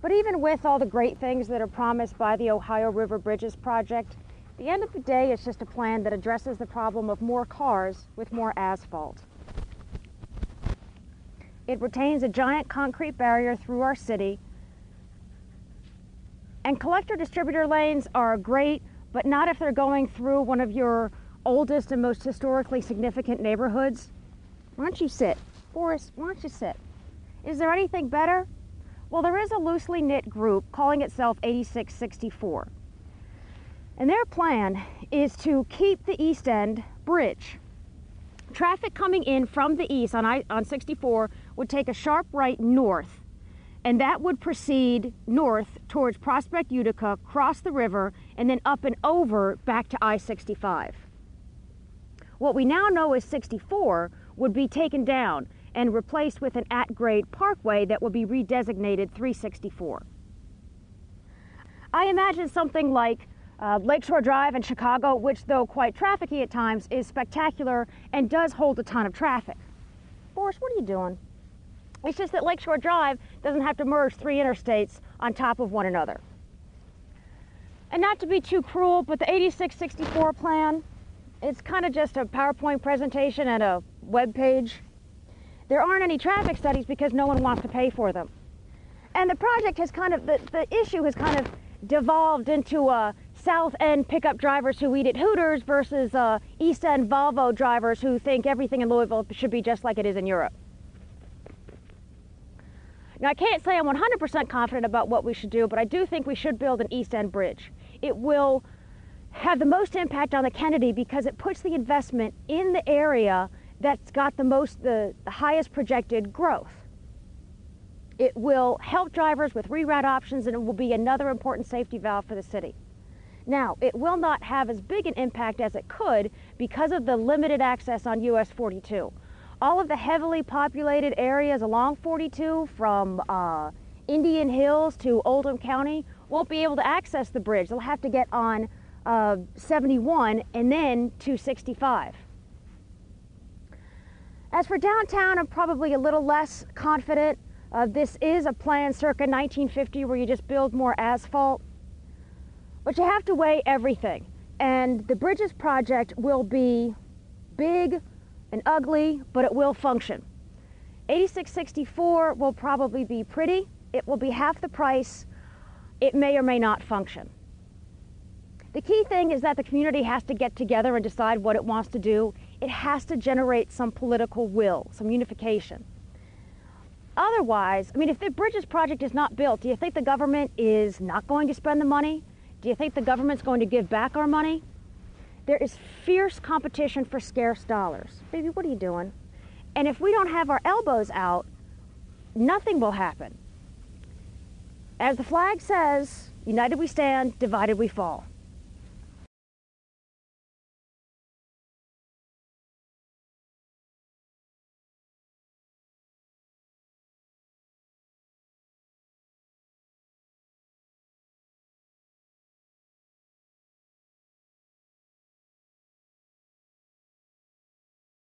But even with all the great things that are promised by the Ohio River Bridges project, at the end of the day, it's just a plan that addresses the problem of more cars with more asphalt. It retains a giant concrete barrier through our city. And collector-distributor lanes are great, but not if they're going through one of your oldest and most historically significant neighborhoods. Why don't you sit? Forrest, why don't you sit? Is there anything better? Well, there is a loosely knit group calling itself 8664. And their plan is to keep the East End Bridge. Traffic coming in from the east on 64 would take a sharp right north, and that would proceed north towards Prospect Utica, cross the river, and then up and over back to I-65. What we now know is 64 would be taken down and replaced with an at-grade parkway that would be redesignated 364. I imagine something like Lakeshore Drive in Chicago, which, though quite trafficy at times, is spectacular and does hold a ton of traffic. Boris, what are you doing? It's just that Lakeshore Drive doesn't have to merge three interstates on top of one another. And not to be too cruel, but the 8664 plan, it's kind of just a PowerPoint presentation and a web page. There aren't any traffic studies because no one wants to pay for them. And the project has kind of, the issue has kind of devolved into South End pickup drivers who eat at Hooters versus East End Volvo drivers who think everything in Louisville should be just like it is in Europe. Now, I can't say I'm 100% confident about what we should do, but I do think we should build an East End bridge. It will have the most impact on the Kennedy because it puts the investment in the area that's got the highest projected growth. It will help drivers with reroute options, and it will be another important safety valve for the city. Now, it will not have as big an impact as it could because of the limited access on US 42. All of the heavily populated areas along 42 from Indian Hills to Oldham County won't be able to access the bridge. They'll have to get on 71 and then 265. As for downtown, I'm probably a little less confident. This is a plan circa 1950 where you just build more asphalt. But you have to weigh everything. And the Bridges project will be big and ugly, but it will function. 8664 will probably be pretty. It will be half the price. It may or may not function. The key thing is that the community has to get together and decide what it wants to do. It has to generate some political will, some unification. Otherwise, I mean, if the Bridges project is not built, do you think the government is not going to spend the money? Do you think the government's going to give back our money? There is fierce competition for scarce dollars. Baby, what are you doing? And if we don't have our elbows out, nothing will happen. As the flag says, united we stand, divided we fall.